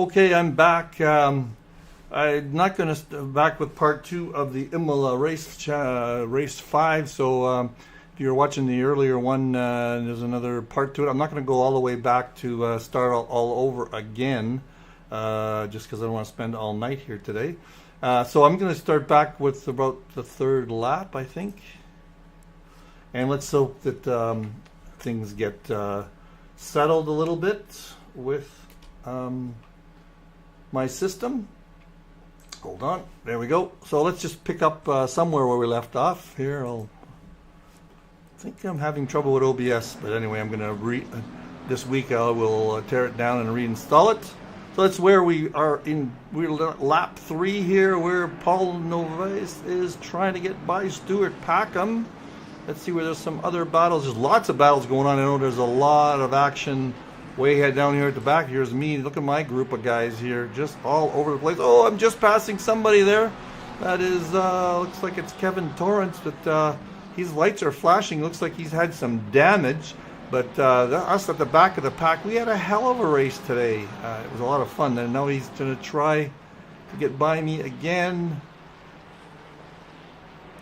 Okay, I'm back. I'm not going to back with part 2 of the Imola race 5. So if you're watching the earlier one, there's another part to it. I'm not going to go all the way back to start all over again, just because I don't want to spend all night here today. So I'm going to start back with about the 3rd lap, I think. And let's hope that things get settled a little bit with my system. Hold on, there we go. So let's just pick up somewhere where we left off. Here, I think I'm having trouble with OBS, but anyway, I'm gonna this week I will tear it down and reinstall it. So that's where we are we're lap 3 here, where Paul Novaes is trying to get by Stuart Packham. Let's see where there's some other battles. There's lots of battles going on. I know there's a lot of action way ahead down here at the back. Here's me. Look at my group of guys here, just all over the place. Oh, I'm just passing somebody there. That is, looks like it's Kevin Torrance, but his lights are flashing. Looks like he's had some damage. But us at the back of the pack, we had a hell of a race today. It was a lot of fun. And now he's going to try to get by me again.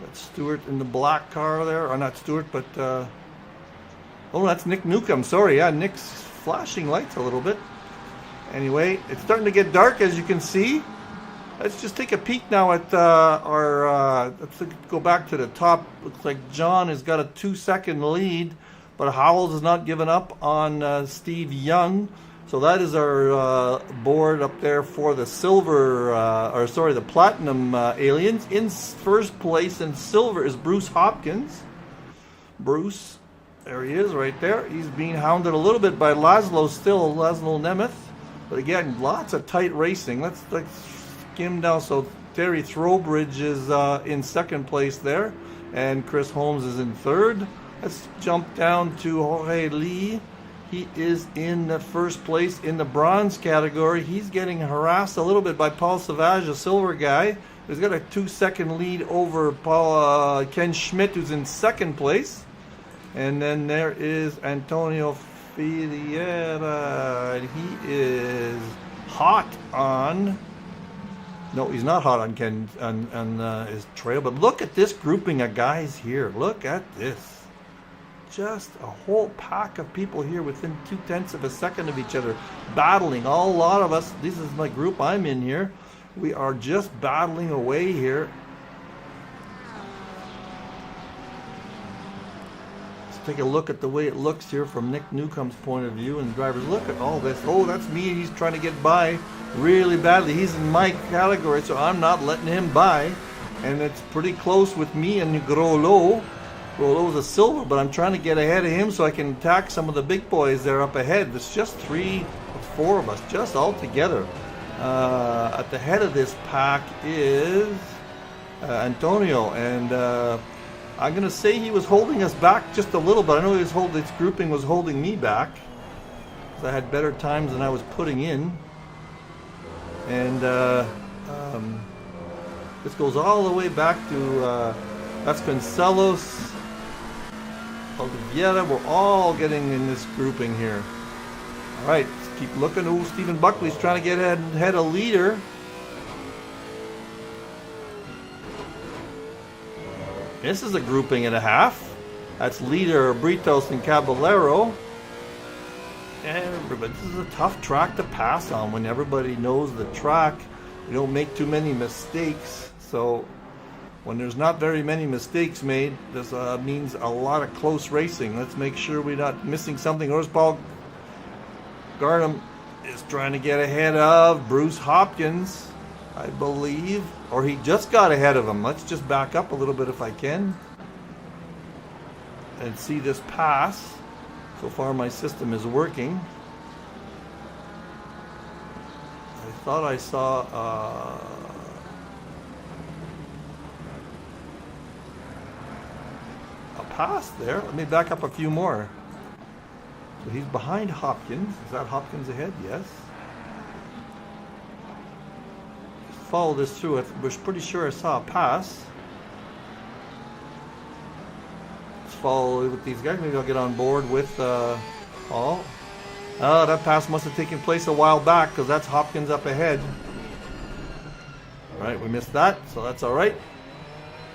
That's Stuart in the black car there. Or not Stuart, but... oh, that's Nick Newcomb. Sorry, yeah, Nick's flashing lights a little bit. Anyway, it's starting to get dark, as you can see. Let's just take a peek now at let's go back to the top. Looks like John has got a 2-second lead, but Howells has not given up on Steve Young. So that is our board up there for the silver, the platinum aliens. In first place in silver is Bruce Hopkins. Bruce, there he is right there. He's being hounded a little bit by Laszlo Nemeth. But again, lots of tight racing. Let's skim down. So Terry Throwbridge is in second place there, and Chris Holmes is in third. Let's jump down to Jorge Lee. He is in the first place in the bronze category. He's getting harassed a little bit by Paul Savage, a silver guy. He's got a 2-second lead over Ken Schmidt, who's in second place. And then there is Antonio Filiera. He is hot on... No, he's not hot on Ken on his trail. But look at this grouping of guys here. Look at this. Just a whole pack of people here within 0.2 of a second of each other, battling. A lot of us, this is my group I'm in here, we are just battling away here. Let's take a look at the way it looks here from Nick Newcomb's point of view, and the drivers. Look at all this. Oh, that's me. He's trying to get by really badly. He's in my category, so I'm not letting him by. And it's pretty close with me and Grolo. Grolo's a silver, but I'm trying to get ahead of him so I can attack some of the big boys there up ahead. There's just 3 or 4 of us, just all together. At the head of this pack is Antonio, and I'm going to say he was holding us back just a little bit. I know this grouping was holding me back because I had better times than I was putting in. And this goes all the way back to Vasconcelos, Oliveira. We're all getting in this grouping here. All right, let's keep looking. Oh, Stephen Buckley's trying to get ahead of leader. This is a grouping and a half. That's leader Britos and Caballero. But this is a tough track to pass on when everybody knows the track. You don't make too many mistakes. So when there's not very many mistakes made, this means a lot of close racing. Let's make sure we're not missing something. There's Paul Garnham is trying to get ahead of Bruce Hopkins, I believe. Or he just got ahead of him. Let's just back up a little bit if I can and see this pass. So far my system is working. I thought I saw... pass there. Let me back up a few more. So he's behind Hopkins. Is that Hopkins ahead? Yes. Just follow this through. We're pretty sure I saw a pass. Let's follow with these guys. Maybe I'll get on board with Paul. Oh, that pass must have taken place a while back because that's Hopkins up ahead. All right, we missed that, so that's all right.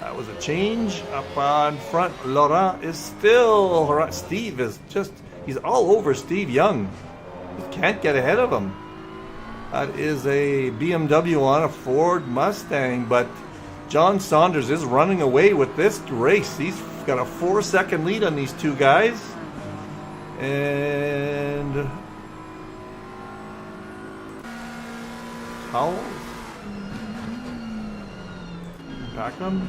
That was a change. Up on front, Laurent is still... Steve is just... He's all over Steve Young. He can't get ahead of him. That is a BMW on a Ford Mustang, but John Saunders is running away with this race. He's got a 4-second lead on these two guys. And... Howell? Packham?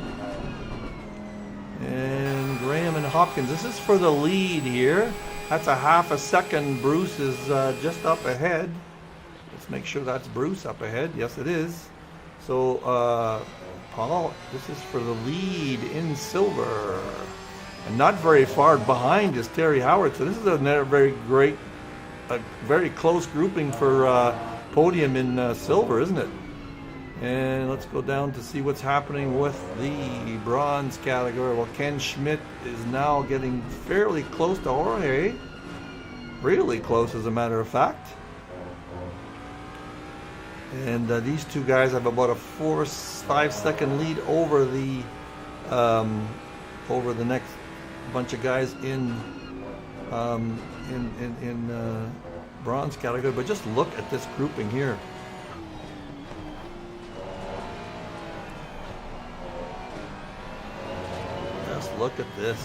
And Graham and Hopkins. This is for the lead here. That's a half a second. Bruce is just up ahead. Let's make sure that's Bruce up ahead. Yes, it is. So, Paul, this is for the lead in silver. And not very far behind is Terry Howard. So this is a very close grouping for podium in silver, isn't it? And let's go down to see what's happening with the bronze category. Well, Ken Schmidt is now getting fairly close to Jorge. Really close, as a matter of fact. And these two guys have about a 4-5 second lead over the next bunch of guys in bronze category. But just look at this grouping here. Look at this.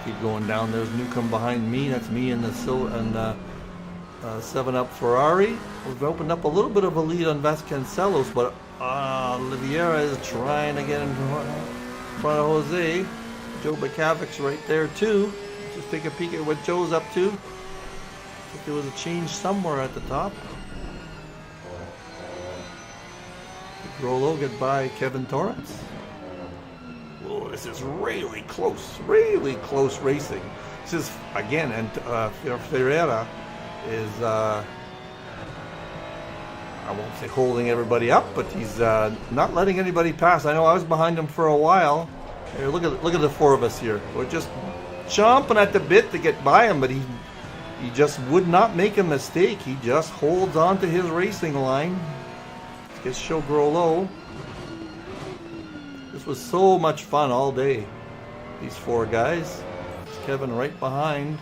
Keep going down. There's Newcomb behind me. That's me in the 7-Up Ferrari. We've opened up a little bit of a lead on Vasconcelos, but Oliveira is trying to get in front of Jose. Joe Bakavic's right there too. Just take a peek at what Joe's up to. I think there was a change somewhere at the top. Grollo get by Kevin Torrance. Oh, this is really close racing. This is, again, and Ferreira is, I won't say holding everybody up, but he's not letting anybody pass. I know I was behind him for a while. Here, look at the four of us here. We're just chomping at the bit to get by him, but he just would not make a mistake. He just holds on to his racing line. Let's show Grollo. This was so much fun all day. These four guys. There's Kevin right behind.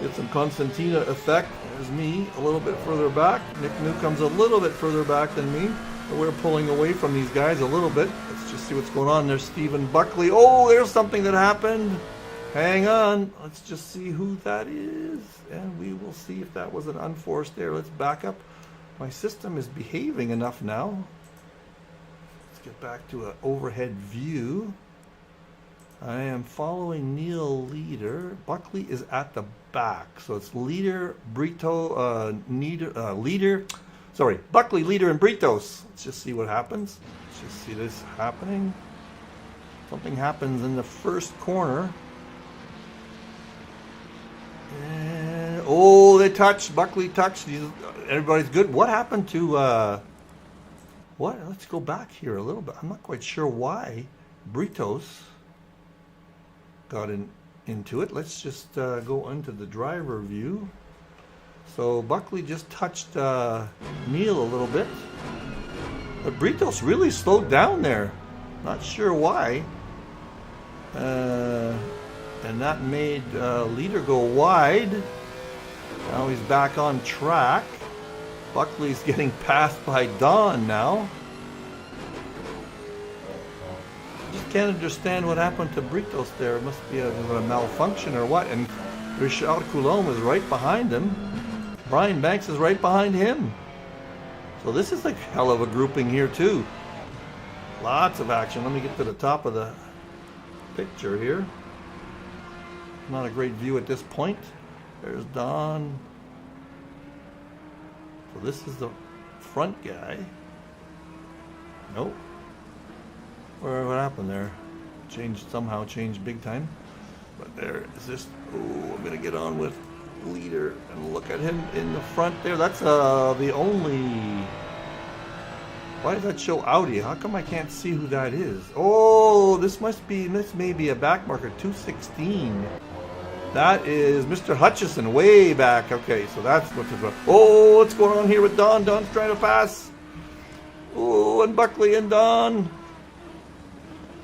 Get some Constantina effect. There's me a little bit further back. Nick Newcomb's a little bit further back than me. But we're pulling away from these guys a little bit. Let's just see what's going on. There's Stephen Buckley. Oh, there's something that happened. Hang on. Let's just see who that is. And we will see if that was an unforced error. Let's back up. My system is behaving enough now. Get back to an overhead view. I am following Neil Leader. Buckley is at the back, so it's Leader, Brito, Buckley, Leader, and Britos. Let's just see what happens. Let's just see this happening. Something happens in the first corner. And, oh, they touched. Buckley touched. Everybody's good. What happened to... What? Let's go back here a little bit. I'm not quite sure why Britos got into it. Let's just go into the driver view. So Buckley just touched Neil a little bit. But Britos really slowed down there. Not sure why. And that made Leader go wide. Now he's back on track. Buckley's getting passed by Don now. Just can't understand what happened to Britos there. It must be a malfunction or what. And Richard Coulomb is right behind him. Brian Banks is right behind him. So this is a hell of a grouping here too. Lots of action. Let me get to the top of the picture here. Not a great view at this point. There's Don. So this is the front guy. Nope. What happened there? Somehow changed big time. But there is this. Oh, I'm gonna get on with Leader and look at him in the front there. That's the only. Why does that show Audi? How come I can't see who that is? Oh, this may be a back marker 216. That is Mr. Hutchison way back. Okay, so that's what's about. Oh, what's going on here with Don? Don's trying to pass. Oh, and Buckley and Don.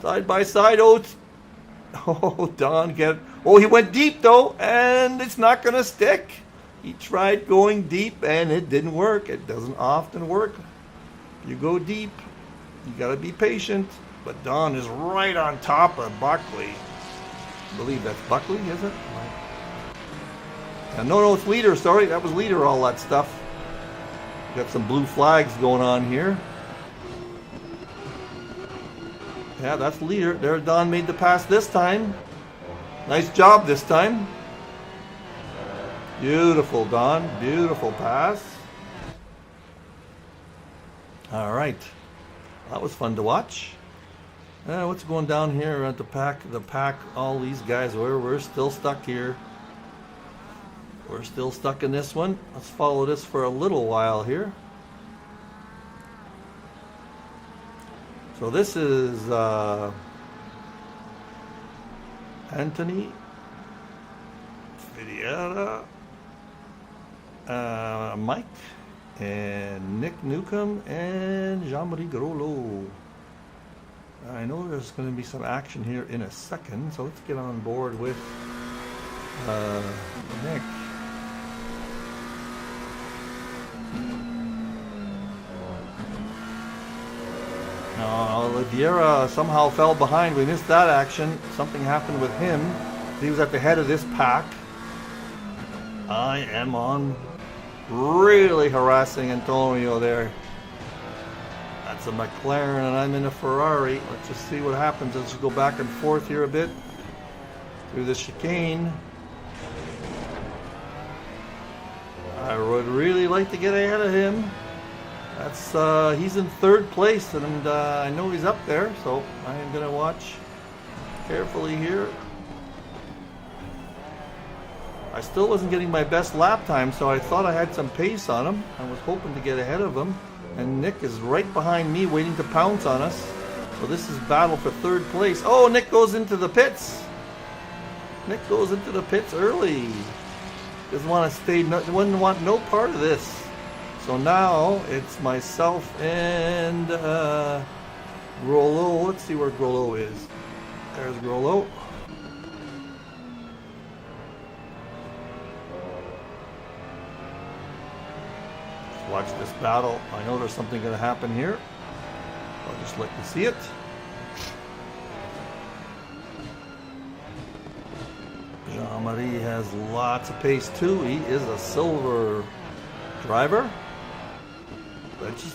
Side by side. Oh, Don get. Oh, he went deep though, and it's not going to stick. He tried going deep, and it didn't work. It doesn't often work. You go deep, you got to be patient. But Don is right on top of Buckley. I believe that's Buckley, is it? No, it's Leader. Sorry, that was Leader. All that stuff. Got some blue flags going on here. Yeah, that's Leader. There, Don made the pass this time. Nice job this time. Beautiful, Don. Beautiful pass. All right. That was fun to watch. What's going down here at the pack? All these guys, we're still stuck here. We're still stuck in this one. Let's follow this for a little while here. So this is Anthony Fidiera, Mike, and Nick Newcomb, and Jean-Marie Groslo. I know there's going to be some action here in a second, so let's get on board with Nick. Oliveira somehow fell behind. We missed that action. Something happened with him. He was at the head of this pack. I am on really harassing Antonio there. That's a McLaren and I'm in a Ferrari. Let's just see what happens as we go back and forth here a bit through the chicane. I would really like to get ahead of him. That's he's in third place, and I know he's up there, so I am going to watch carefully here. I still wasn't getting my best lap time, so I thought I had some pace on him. I was hoping to get ahead of him, and Nick is right behind me waiting to pounce on us. So this is battle for third place. Oh, Nick goes into the pits. Nick goes into the pits early. Doesn't want to stay, wouldn't want no part of this. So now it's myself and Groslo. Let's see where Groslo is. There's Groslo. Let's watch this battle. I know there's something going to happen here. I'll just let you see it. Jean-Marie has lots of pace too. He is a silver driver.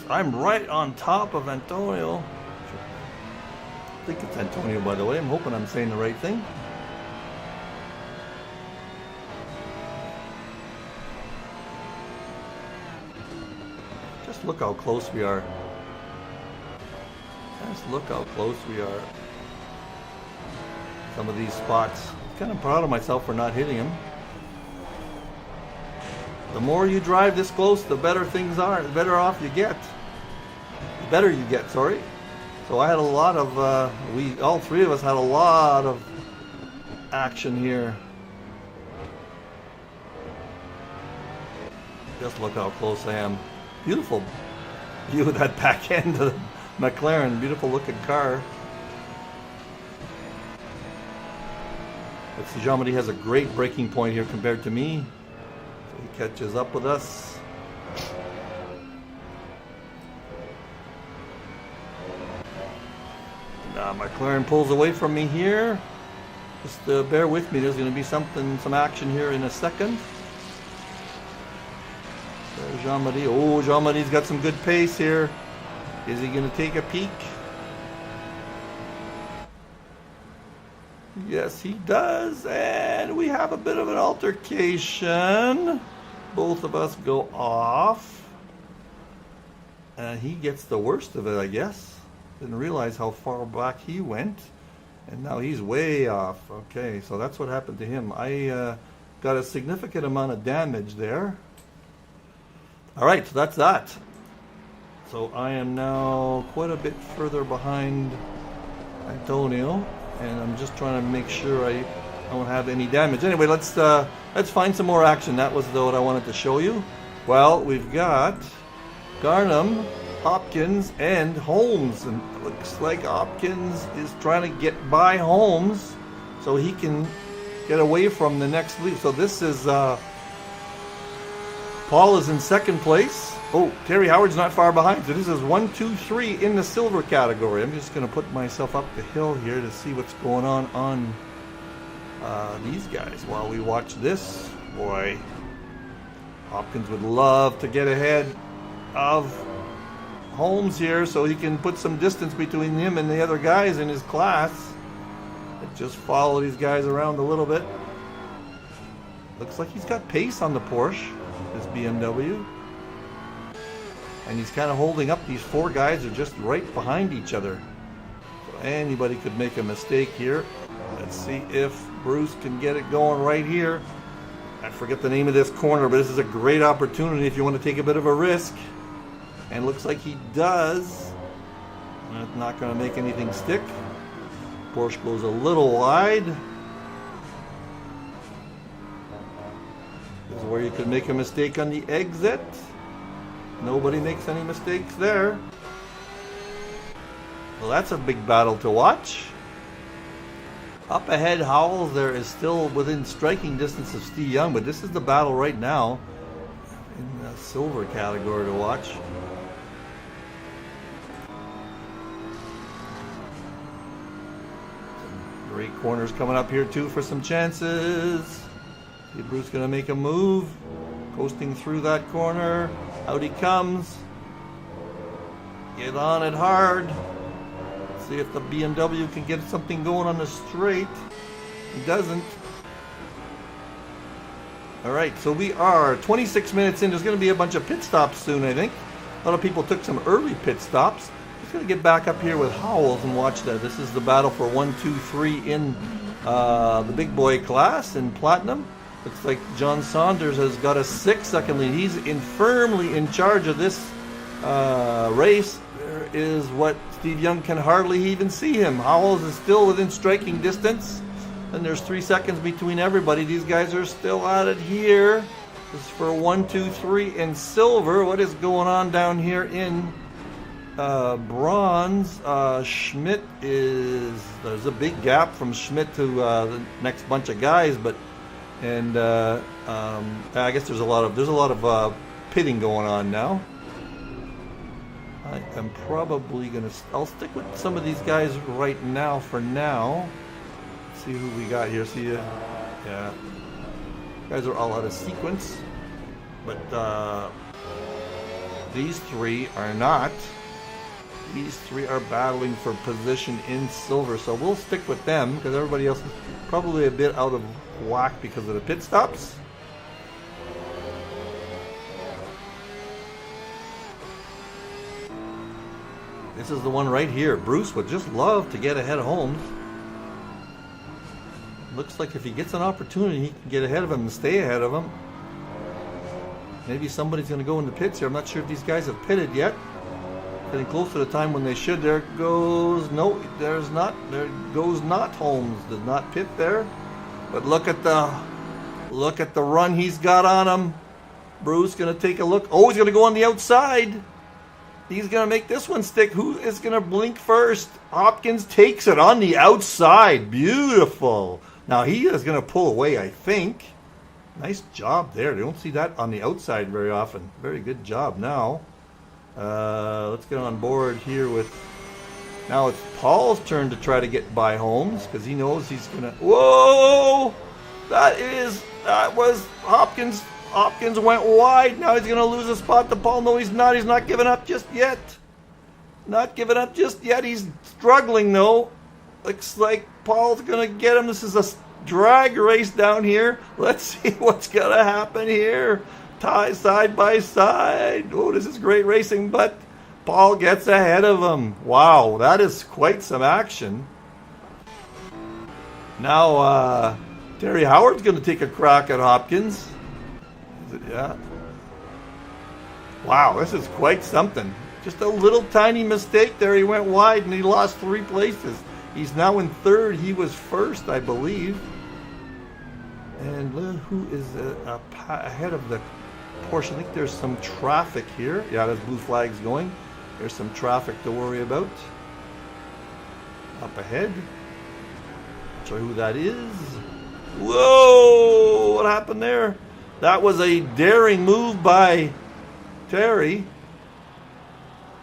I'm right on top of Antonio. I think it's Antonio, by the way. I'm hoping I'm saying the right thing. Just look how close we are. Just look how close we are. Some of these spots. I'm kind of proud of myself for not hitting him. The more you drive this close, the better things are. The better off you get. The better you get, sorry. So I had a lot of, all three of us had a lot of action here. Just look how close I am. Beautiful view of that back end of the McLaren. Beautiful looking car. But Jean-Marie has a great braking point here compared to me. He catches up with us. Now McLaren pulls away from me here. Just bear with me. There's going to be some action here in a second. There's Jean-Marie. Oh, Jean-Marie's got some good pace here. Is he going to take a peek? Yes, he does, and we have a bit of an altercation. Both of us go off, and he gets the worst of it, I guess. Didn't realize how far back he went, and now he's way off. Okay, so that's what happened to him. I got a significant amount of damage there. All right, so that's that. So I am now quite a bit further behind Antonio. And I'm just trying to make sure I don't have any damage. Anyway, let's find some more action. That was what I wanted to show you. Well, we've got Garnham, Hopkins, and Holmes, and it looks like Hopkins is trying to get by Holmes so he can get away from the next lead. So this is Paul is in second place. Oh, Terry Howard's not far behind. So this is 1, 2, 3 in the silver category. I'm just going to put myself up the hill here to see what's going on these guys while we watch this. Boy, Hopkins would love to get ahead of Holmes here so he can put some distance between him and the other guys in his class. Just follow these guys around a little bit. Looks like he's got pace on the Porsche, this BMW. And he's kind of holding up. These four guys are just right behind each other. So anybody could make a mistake here. Let's see if Bruce can get it going right here. I forget the name of this corner, but this is a great opportunity if you want to take a bit of a risk. And looks like he does. That's not going to make anything stick. Porsche goes a little wide. This is where you could make a mistake on the exit. Nobody makes any mistakes there. Well, that's a big battle to watch. Up ahead, Howells there is still within striking distance of Steve Young, but this is the battle right now in the silver category to watch. Some great corners coming up here too for some chances. See if Bruce gonna make a move. Coasting through that corner. Out he comes. Get on it hard. See if the BMW can get something going on the straight. He doesn't. Alright, so we are 26 minutes in. There's going to be a bunch of pit stops soon, I think. A lot of people took some early pit stops. Just going to get back up here with Howells and watch that. This is the battle for 1, 2, 3 in the big boy class in Platinum. Looks like John Saunders has got a 6-second lead. He's firmly in charge of this race. There is what Steve Young can hardly even see him. Howells is still within striking distance. And there's 3 seconds between everybody. These guys are still at it here. This is for 1, 2, 3 in silver. What is going on down here in bronze? Schmidt is... There's a big gap from Schmidt to the next bunch of guys, but... And I guess there's a lot of pitting going on now. I am probably gonna. I'll stick with some of these guys right now for now. Let's see who we got here. See ya. Yeah, guys are all out of sequence, but these three are not. These three are battling for position in silver, so we'll stick with them because everybody else is probably a bit out of whack because of the pit stops. This is the one right here. Bruce would just love to get ahead of Holmes. Looks like if he gets an opportunity, he can get ahead of him and stay ahead of him. Maybe somebody's going to go in the pits here. I'm not sure if these guys have pitted yet. Getting close to the time when they should. There goes... No, there's not. There goes not Holmes. Does not pit there. But look at the run he's got on him. Bruce going to take a look. Oh, he's going to go on the outside. He's going to make this one stick. Who is going to blink first? Hopkins takes it on the outside. Beautiful. Now he is going to pull away, I think. Nice job there. You don't see that on the outside very often. Very good job now. Let's get on board here with... Now it's Paul's turn to try to get by Holmes because he knows he's going to... Whoa! That was Hopkins. Hopkins went wide. Now he's going to lose a spot to Paul. No, he's not. He's not giving up just yet. Not giving up just yet. He's struggling, though. Looks like Paul's going to get him. This is a drag race down here. Let's see what's going to happen here. Tie side by side. Oh, this is great racing, but Paul gets ahead of him. Wow, that is quite some action. Now, Terry Howard's going to take a crack at Hopkins. Yeah. Wow, this is quite something. Just a little tiny mistake there. He went wide and he lost 3 places. He's now in third. He was first, I believe. And who is ahead of the Porsche? I think there's some traffic here. Yeah, there's blue flags going. There's some traffic to worry about. Up ahead. Not sure who that is. Whoa! What happened there? That was a daring move by Terry.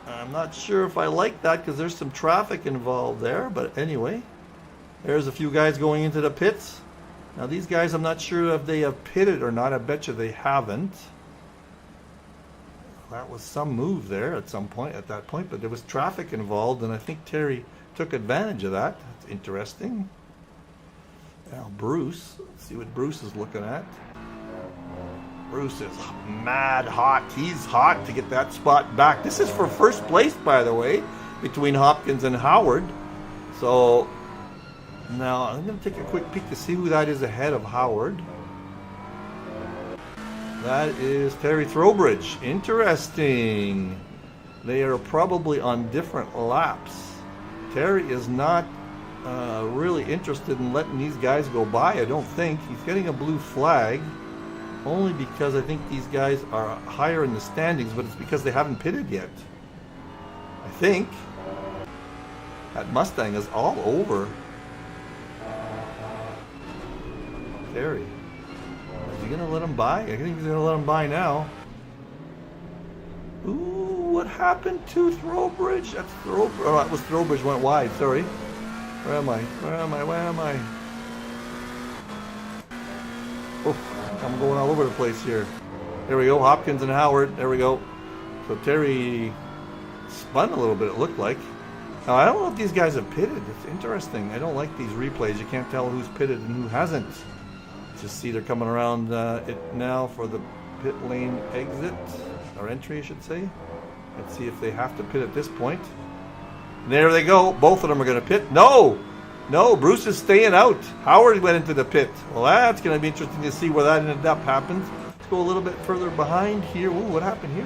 I'm not sure if I like that because there's some traffic involved there. But anyway, there's a few guys going into the pits. Now these guys, I'm not sure if they have pitted or not. I bet you they haven't. That was some move there at that point, but there was traffic involved, and I think Terry took advantage of that. That's interesting. Now Bruce, let's see what Bruce is looking at. Bruce is mad hot. He's hot to get that spot back. This is for first place, by the way, between Hopkins and Howard. So now I'm going to take a quick peek to see who that is ahead of Howard. That is Terry Throwbridge. Interesting. They are probably on different laps. Terry is not really interested in letting these guys go by, I don't think. He's getting a blue flag only because I think these guys are higher in the standings, but it's because they haven't pitted yet. I think. That Mustang is all over Terry. Is he going to let him by? I think he's going to let him by now. Ooh, what happened to Throwbridge? That's Throwbridge. Oh, that was Throwbridge went wide. Sorry. Where am I? Where am I? Where am I? Oh, I'm going all over the place here. There we go. Hopkins and Howard. There we go. So Terry spun a little bit, it looked like. Now, I don't know if these guys have pitted. It's interesting. I don't like these replays. You can't tell who's pitted and who hasn't. Just see they're coming around it now for the pit lane exit, or entry, I should say. Let's see if they have to pit at this point. There they go. Both of them are going to pit. No! No, Bruce is staying out. Howard went into the pit. Well, that's going to be interesting to see where that ended up happens. Let's go a little bit further behind here. Ooh, what happened here?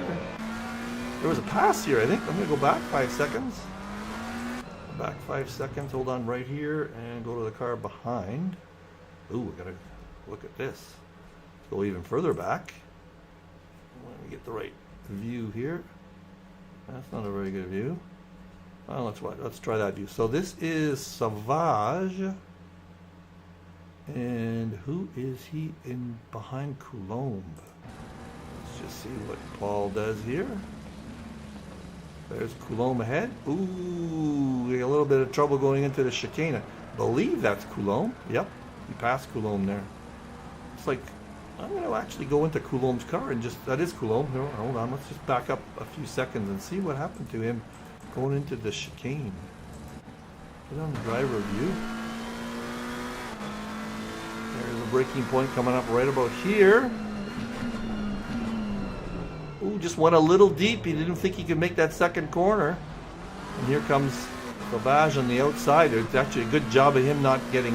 There was a pass here, I think. I'm going to go back 5 seconds. Back 5 seconds. Hold on right here and go to the car behind. Ooh, we got to look at this. Let's go even further back. Let me get the right view here. That's not a very good view. Well, let's try that view. So this is Savage. And who is he in behind Coulomb? Let's just see what Paul does here. There's Coulomb ahead. Ooh, we got a little bit of trouble going into the chicane. I believe that's Coulomb. Yep, he passed Coulomb there. It's like, I'm going to actually go into Coulomb's car and just, that is Coulomb. Hold on, let's just back up a few seconds and see what happened to him going into the chicane. Get on the driver view. There's a braking point coming up right about here. Ooh, just went a little deep. He didn't think he could make that second corner. And here comes Savage on the outside. It's actually a good job of him not hitting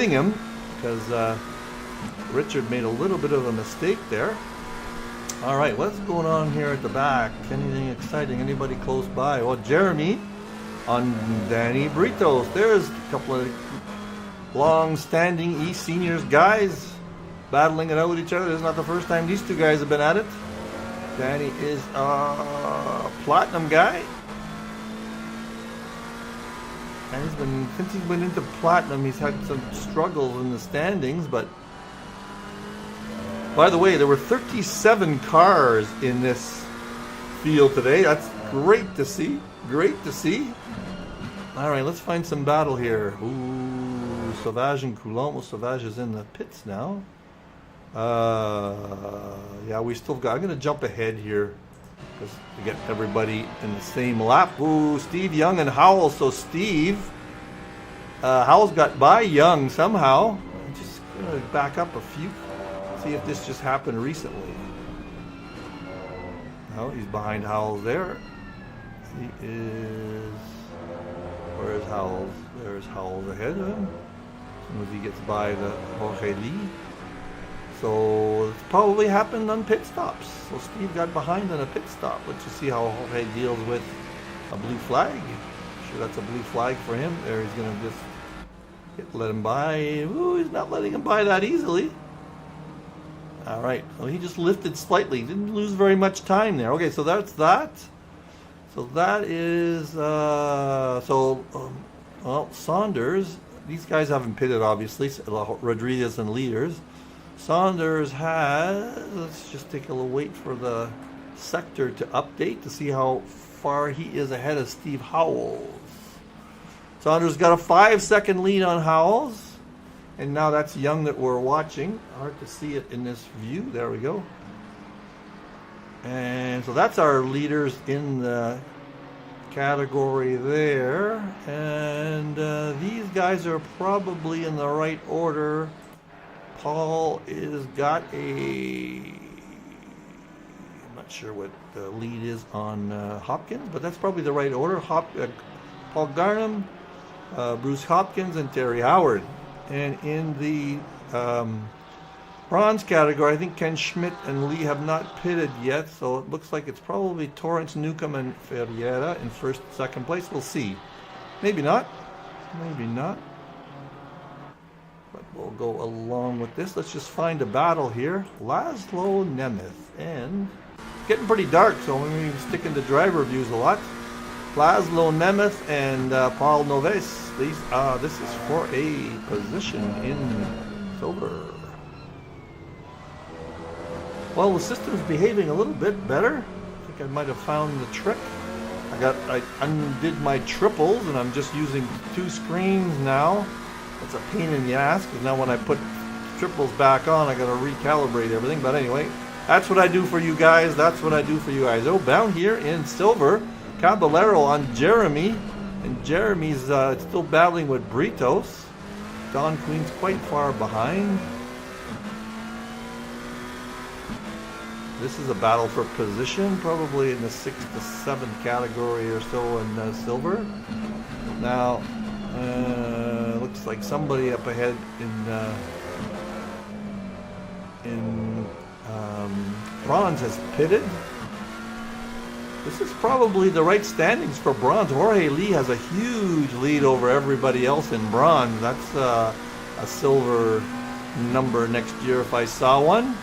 him, because Richard made a little bit of a mistake there. All right, what's going on here at the back? Anything exciting? Anybody close by? Well, Jeremy on Danny Britos. There's a couple of long-standing eSeniors guys battling it out with each other. This is not the first time these two guys have been at it. Danny is a platinum guy. And since he's been into platinum, he's had some struggles in the standings, but by the way, there were 37 cars in this field today. That's great to see. Great to see. All right, let's find some battle here. Ooh, Savage and Coulomb. Well, Savage is in the pits now. Yeah, we still got... I'm going to jump ahead here to get everybody in the same lap. Ooh, Steve Young and Howell. So Steve... Howell's got by Young somehow. I'm just going to back up a few... See if this just happened recently. No, he's behind Howells there. He is... Where is Howells? There's Howells ahead of him. As soon as he gets by the Jorge Lee. So it's probably happened on pit stops. So Steve got behind on a pit stop. Let's just see how Jorge deals with a blue flag. I'm sure that's a blue flag for him. There, he's going to just Let him by. Ooh, he's not letting him by that easily. All right, so he just lifted slightly. Didn't lose very much time there. Okay, so that's that. So that is, well, Saunders, these guys haven't pitted, obviously, Rodriguez and leaders. Saunders has, let's just take a little wait for the sector to update to see how far he is ahead of Steve Howells. Saunders got a 5-second lead on Howells. And now that's Young that we're watching. Hard to see it in this view. There we go. And so that's our leaders in the category there. And these guys are probably in the right order. Paul is got a... I'm not sure what the lead is on Hopkins, but that's probably the right order. Paul Garnham, Bruce Hopkins, and Terry Howard. And in the bronze category, I think Ken Schmidt and Lee have not pitted yet, so it looks like it's probably Torrance, Newcomb, and Ferreira in first, second place. We'll see. Maybe not. Maybe not. But we'll go along with this. Let's just find a battle here. Laszlo Nemeth. And it's getting pretty dark, so I'm going to be sticking to driver views a lot. Laszlo Nemeth and Paul Noves. This is for a position in silver. Well, the system's behaving a little bit better. I think I might have found the trick. I undid my triples, and I'm just using 2 screens now. It's a pain in the ass, because now when I put triples back on, I got to recalibrate everything. But anyway, that's what I do for you guys. That's what I do for you guys. Oh, down here in silver, Caballero on Jeremy. And Jeremy's still battling with Britos. Don Queen's quite far behind. This is a battle for position, probably in the 6th to 7th category or so in silver. Now, looks like somebody up ahead in bronze has pitted. This is probably the right standings for bronze. Jorge Lee has a huge lead over everybody else in bronze. That's a silver number next year if I saw one.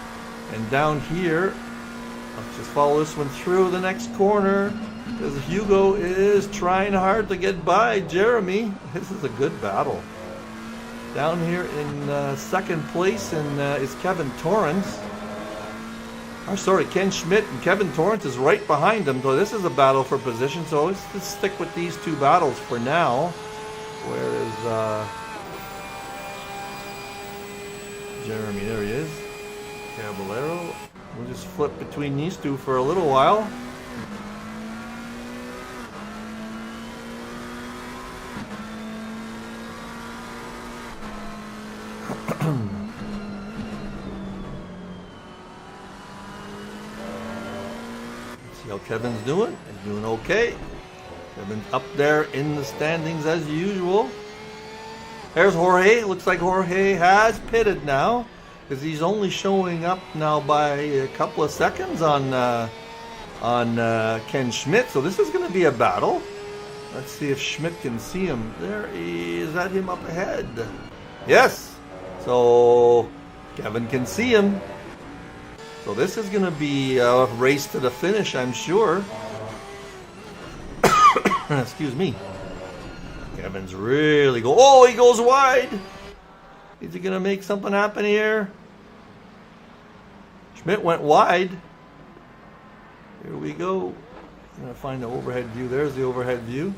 And down here, let's just follow this one through the next corner, because Hugo is trying hard to get by Jeremy. This is a good battle. Down here in second place is Kevin Torrance. Ken Schmidt, and Kevin Torrance is right behind him. So this is a battle for position. So let's just stick with these 2 battles for now. Where is Jeremy? There he is. Caballero. We'll just flip between these 2 for a little while. See how Kevin's doing? He's doing okay. Kevin's up there in the standings as usual. There's Jorge. Looks like Jorge has pitted now, because he's only showing up now by a couple of seconds on Ken Schmidt. So this is going to be a battle. Let's see if Schmidt can see him. There he is. Is that him up ahead? Yes. So Kevin can see him. So this is going to be a race to the finish, I'm sure. Excuse me. Kevin's really go. Oh, he goes wide. Is he going to make something happen here? Schmidt went wide. Here we go. I'm going to find the overhead view. There's the overhead view.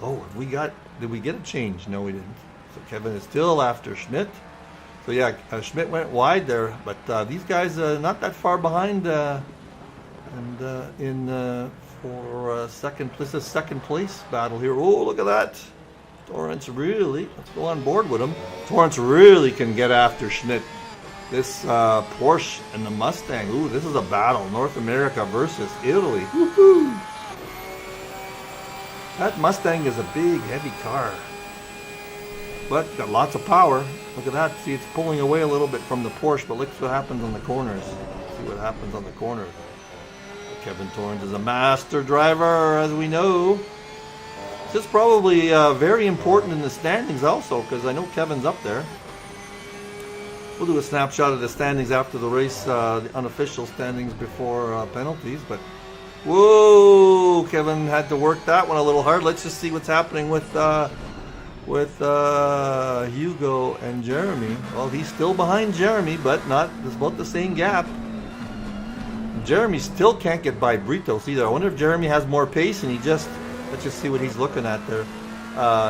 Oh, did we get a change? No, we didn't. So Kevin is still after Schmidt. So yeah, Schmidt went wide there, but these guys not that far behind. For second place, a second place battle here. Oh, look at that! Torrance really. Let's go on board with him. Torrance really can get after Schmidt. This Porsche and the Mustang. Ooh, this is a battle. North America versus Italy. Woohoo! That Mustang is a big, heavy car. But got lots of power. Look at that. See, it's pulling away a little bit from the Porsche, but look what happens on the corners. See what happens on the corners. Kevin Torrance is a master driver, as we know. This is probably very important in the standings also, because I know Kevin's up there. We'll do a snapshot of the standings after the race, the unofficial standings before penalties. But whoa, Kevin had to work that one a little hard. Let's just see what's happening with Hugo and Jeremy. Well, he's still behind Jeremy, but not. It's about the same gap. Jeremy still can't get by Britos either. I wonder if Jeremy has more pace, and he just, let's just see what he's looking at there.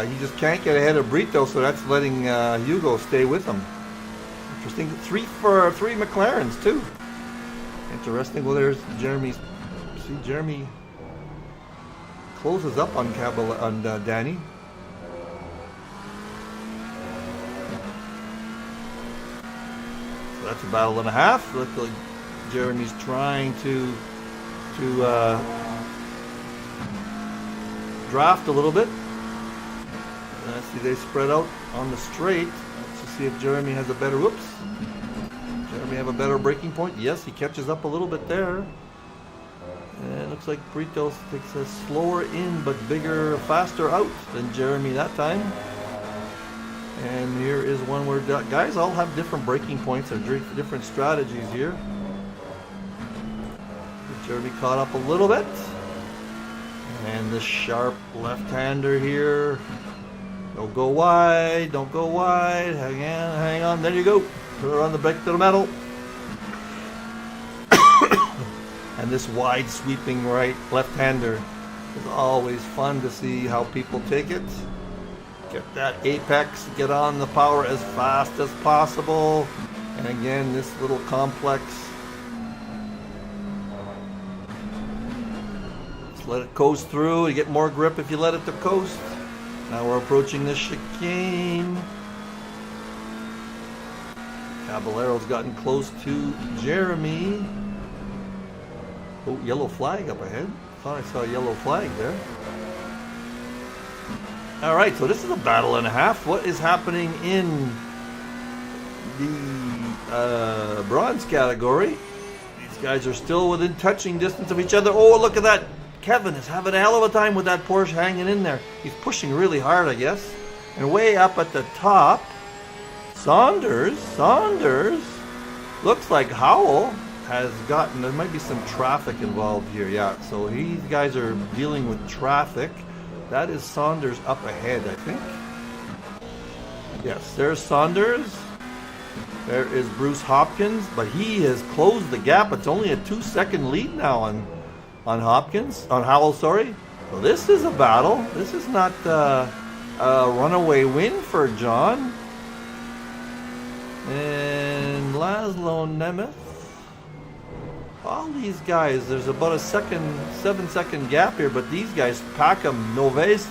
He just can't get ahead of Brito, so that's letting Hugo stay with him. Interesting. Three McLarens too. Interesting. Well, there's Jeremy's. See, Jeremy closes up on Danny. So that's a battle and a half. Looks like Jeremy's trying to draft a little bit. Let's see, they spread out on the straight. Let's just see if Jeremy has a better, whoops. Jeremy have a better braking point? Yes, he catches up a little bit there. And it looks like Britos takes a slower in but bigger, faster out than Jeremy that time. And here is one where guys all have different braking points or different strategies here. Jeremy caught up a little bit. And the sharp left-hander here. Don't go wide, don't go wide. Hang on, there you go. Put her on the brake to the metal. And this wide sweeping left-hander is always fun to see how people take it. Get that apex, get on the power as fast as possible. And again, this little complex. Just let it coast through. You get more grip if you let it to coast. Now we're approaching the chicane. Caballero's gotten close to Jeremy. Oh, yellow flag up ahead. Thought I saw a yellow flag there. Alright, so this is a battle and a half. What is happening in the bronze category? These guys are still within touching distance of each other. Oh, look at that. Kevin is having a hell of a time with that Porsche hanging in there. He's pushing really hard, I guess. And way up at the top, Saunders, looks like Howell has gotten, there might be some traffic involved here, yeah. So these guys are dealing with traffic. That is Saunders up ahead, I think. Yes, there's Saunders. There is Bruce Hopkins, but he has closed the gap. It's only a 2-second lead now on Howell, sorry. So this is a battle. This is not a runaway win for John. And Laszlo Nemeth. All these guys, there's about a 7-second gap here, but these guys, Packham, Noves,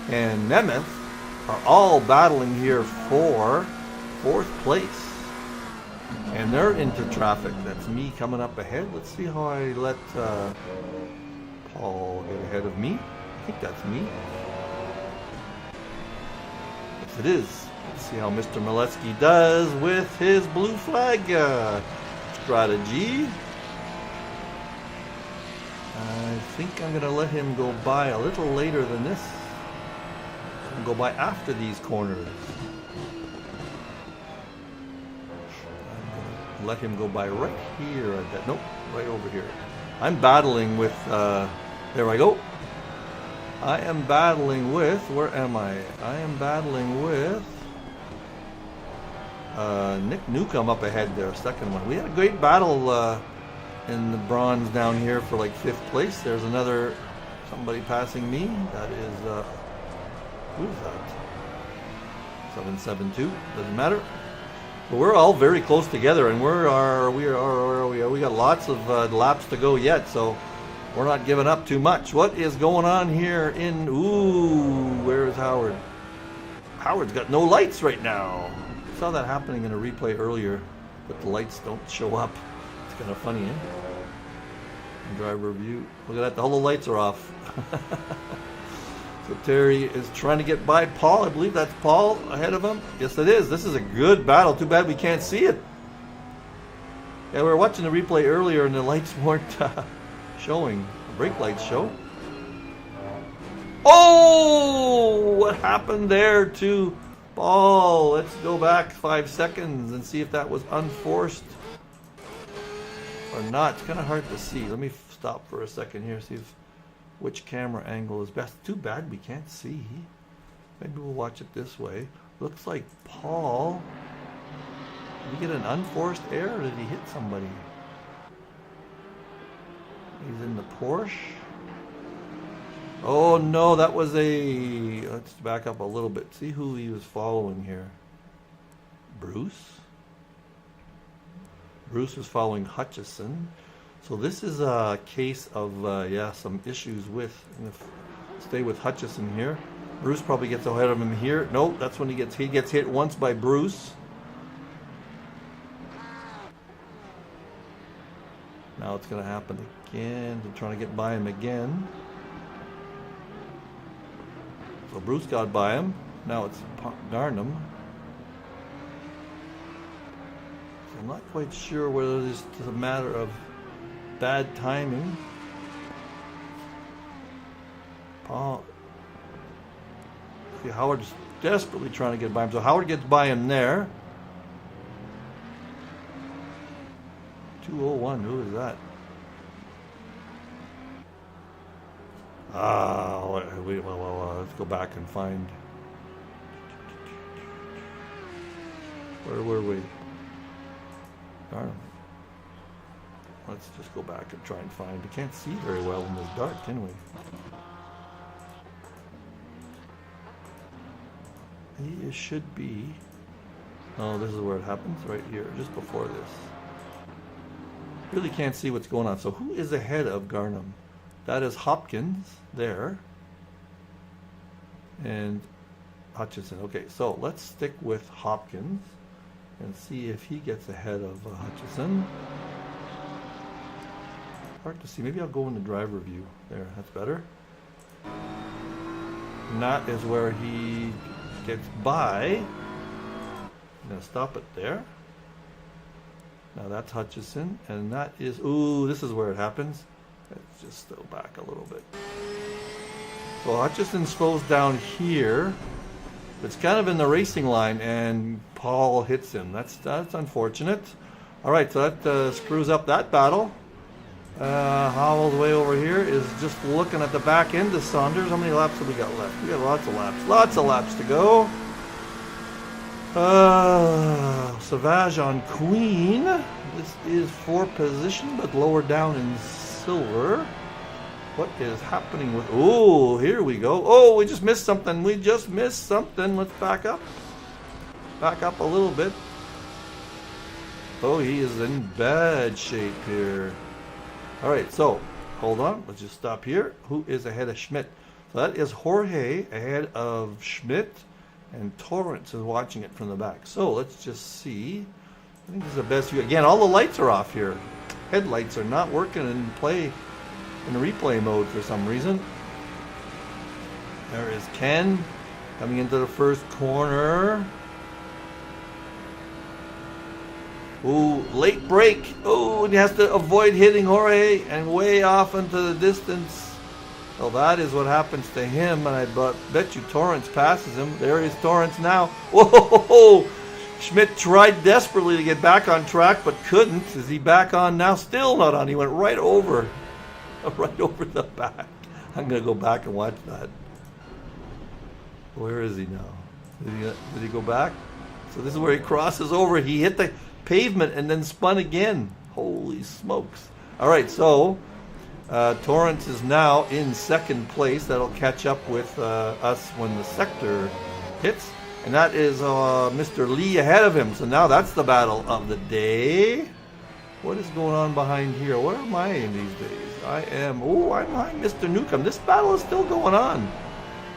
and Nemeth, are all battling here for 4th place. And they're into traffic. That's me coming up ahead. Let's see how I let Paul get ahead of me. I think that's me. Yes, it is. Let's see how Mr. Miletsky does with his blue flag strategy. I think I'm going to let him go by a little later than this. I'm going to go by after these corners. I'm going to let him go by right here. Nope, right over here. I'm battling with, there I go. I am battling with, where am I? I am battling with Nick Newcomb up ahead there, second one. We had a great battle in the bronze down here for like 5th place. There's somebody passing me. That is, who is that? 772, doesn't matter. But we're all very close together, and we got lots of laps to go yet, so we're not giving up too much. What is going on here where is Howard? Howard's got no lights right now. I saw that happening in a replay earlier, but the lights don't show up. It's kind of funny, eh? Driver view. Look at that, all the lights are off. So Terry is trying to get by Paul. I believe that's Paul ahead of him. Yes, it is. This is a good battle. Too bad we can't see it. Yeah, we were watching the replay earlier and the lights weren't showing. The brake lights show. Oh, what happened there to Paul? Let's go back 5 seconds and see if that was unforced or not. It's kind of hard to see. Let me stop for a second here, see if which camera angle is best. Too bad we can't see. Maybe we'll watch it this way. Looks like Paul, did he get an unforced error or did he hit somebody? He's in the Porsche. Oh no, that was a, let's back up a little bit. See who he was following here. Bruce. Bruce was following Hutchison. So this is a case of, yeah, some issues with, stay with Hutchison here. Bruce probably gets ahead of him here. Nope, that's when he gets hit once by Bruce. Now it's going to happen again. They're trying to get by him again. So Bruce got by him. Now it's Garnham. So I'm not quite sure whether this is a matter of bad timing. Paul. See, Howard's desperately trying to get by him. So Howard gets by him there. 201, who is that? Well, let's go back and find. Where were we? Darn. Let's just go back and try and find. We can't see very well in this dark, can we? He should be. Oh, this is where it happens, right here, just before this. Really can't see what's going on. So who is ahead of Garnham? That is Hopkins there. And Hutchison. Okay, so let's stick with Hopkins and see if he gets ahead of Hutchison. Hard to see. Maybe I'll go in the driver view. There, that's better. And that is where he gets by. I'm going to stop it there. Now that's Hutchison, and that is, ooh, this is where it happens. Let's just go back a little bit. So Hutchison slows down here. It's kind of in the racing line, and Paul hits him. That's unfortunate. All right, so that screws up that battle. Howell way over here is just looking at the back end of Saunders. How many laps have we got left? We got lots of laps. Lots of laps to go. Savage on Queen. This is for position, but lower down in silver. What is happening with... Oh, here we go. Oh, we just missed something. We just missed something. Let's back up. Back up a little bit. Oh, he is in bad shape here. All right, so hold on. Let's just stop here. Who is ahead of Schmidt? So that is Jorge ahead of Schmidt, and Torrance is watching it from the back. So let's just see. I think this is the best view. Again, all the lights are off here. Headlights are not working in replay mode for some reason. There is Ken coming into the first corner. Ooh, late break. Oh, and he has to avoid hitting Jorge and way off into the distance. Well, that is what happens to him, and I bet you Torrance passes him. There is Torrance now. Whoa! Schmidt tried desperately to get back on track, but couldn't. Is he back on now? Still not on. He went right over the back. I'm going to go back and watch that. Where is he now? Did he go back? So this is where he crosses over. He hit the pavement and then spun again. Holy smokes. All right, so Torrance is now in second place. That'll catch up with us when the sector hits. And that is Mr. Lee ahead of him. So now that's the battle of the day. What is going on behind here? Where am I in these days? I'm behind Mr. Newcomb. This battle is still going on.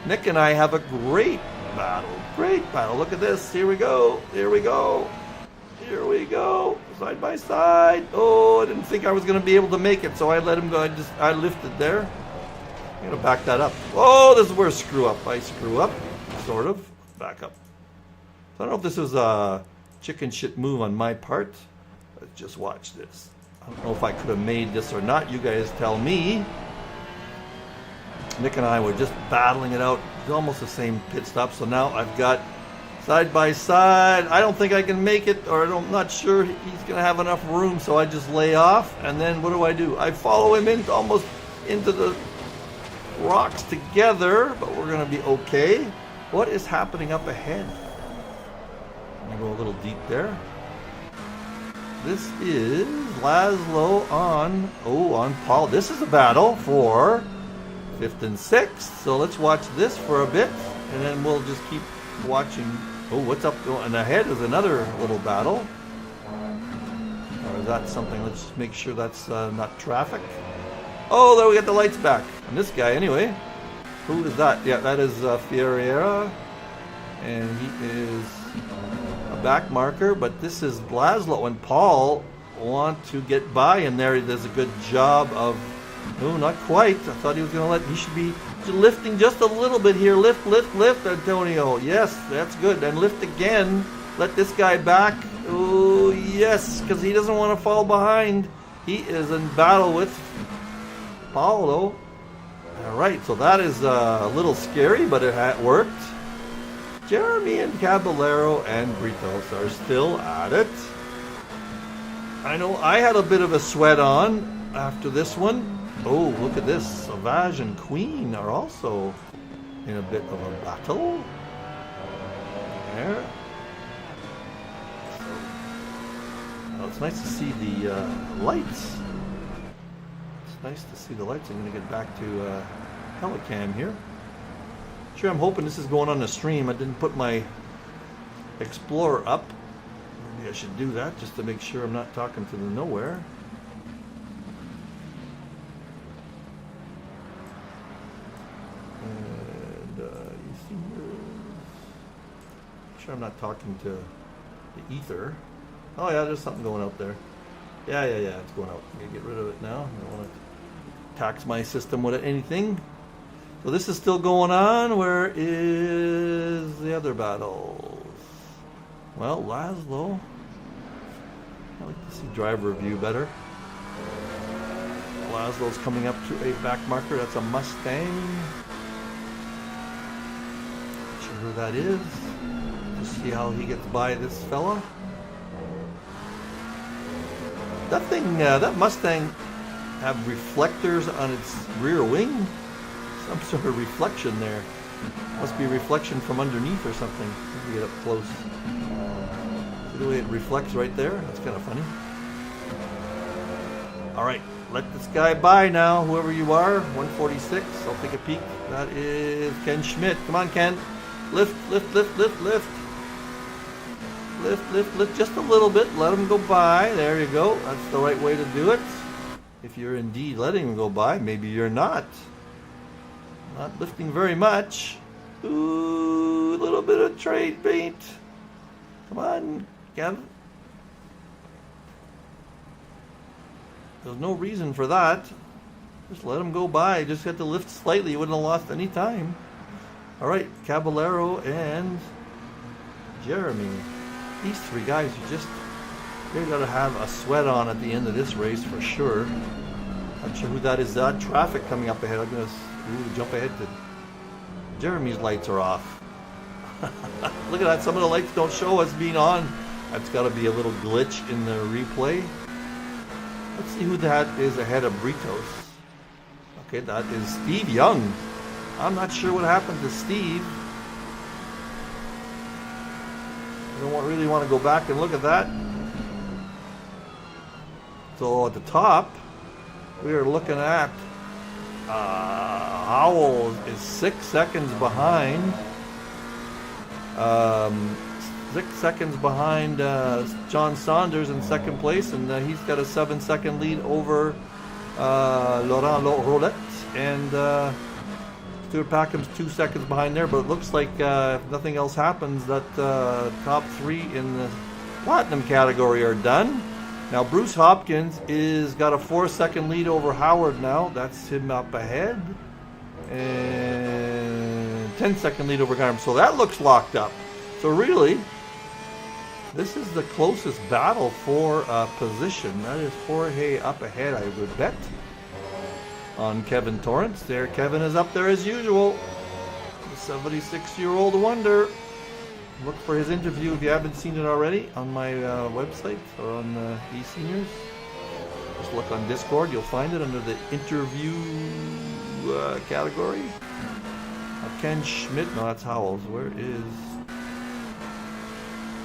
Nick and I have a great battle. Great battle. Look at this. Here we go. Here we go. Here we go. Side by side. Oh, I didn't think I was going to be able to make it, so I let him go. I lifted there. I'm going to back that up. Oh, this is where I screw up. Sort of. Back up. So I don't know if this was a chicken shit move on my part. Let's just watch this. I don't know if I could have made this or not. You guys tell me. Nick and I were just battling it out. It's almost the same pit stop. So now I've got side by side. I don't think I can make it, or I'm not sure he's going to have enough room. So I just lay off. And then what do? I follow him in almost into the rocks together. But we're going to be okay. What is happening up ahead? I'm going to go a little deep there. This is Laszlo on Paul. This is a battle for 5th and 6th. So let's watch this for a bit, and then we'll just keep watching. Oh, what's up? And ahead is another little battle. Or is that something? Let's just make sure that's not traffic. Oh, there we got the lights back. And this guy, anyway. Who is that? Yeah, that is Ferreira. And he is back marker, but this is Laszlo and Paul want to get by, and there he does a good job of, no, not quite. I thought he was going to he should be lifting just a little bit here. Lift, Antonio. Yes, that's good. And lift again. Let this guy back. Oh, yes, because he doesn't want to fall behind. He is in battle with Paulo. All right, so that is a little scary, but it worked. Jeremy and Caballero and Britos are still at it. I know I had a bit of a sweat on after this one. Oh, look at this. Savage and Queen are also in a bit of a battle. There. Well, it's nice to see the lights. It's nice to see the lights. I'm going to get back to Helicam here. Sure, I'm hoping this is going on the stream. I didn't put my Explorer up. Maybe I should do that just to make sure I'm not talking to the nowhere. And you see here. Sure, I'm not talking to the ether. Oh yeah, there's something going out there. Yeah, it's going out. I'm gonna get rid of it now. I don't want to tax my system with anything. So this is still going on. Where is the other battles? Well, Laszlo. I like to see driver review better. Laszlo's coming up to a back marker. That's a Mustang. Not sure who that is. Just see how he gets by this fella. That thing, that Mustang have reflectors on its rear wing. Some sort of reflection there. Must be a reflection from underneath or something. Let me get up close. See the way it reflects right there? That's kind of funny. Alright, let this guy by now, whoever you are. 146. I'll take a peek. That is Ken Schmidt. Come on, Ken. Lift. Lift just a little bit. Let him go by. There you go. That's the right way to do it. If you're indeed letting him go by, maybe you're not. Not lifting very much. Ooh, a little bit of trade paint. Come on, Kev. There's no reason for that. Just let him go by. Just had to lift slightly. You wouldn't have lost any time. All right, Caballero and Jeremy. These three guys, they're going to have a sweat on at the end of this race for sure. Not sure who that is. That traffic coming up ahead. I'm going to jump ahead to Jeremy's lights are off. Look at that. Some of the lights don't show us being on. That's got to be a little glitch in the replay. Let's see who that is ahead of Britos. Okay, that is Steve Young. I'm not sure what happened to Steve. I don't really want to go back and look at that. So at the top, we are looking at Howell is 6 seconds behind. 6 seconds behind John Saunders in second place, and he's got a 7-second lead over Laurent Rollet, and Stuart Packham's 2 seconds behind there. But it looks like if nothing else happens, that top three in the platinum category are done. Now Bruce Hopkins is got a 4-second lead over Howard now. That's him up ahead. And 10-second lead over Garm. So that looks locked up. So really, this is the closest battle for position. That is Jorge up ahead, I would bet. on Kevin Torrance. There, Kevin is up there as usual. The 76-year-old wonder. Look for his interview if you haven't seen it already on my website or on eSeniors. Just look on Discord. You'll find it under the interview category. Ken Schmidt. No, that's Howells. Where is...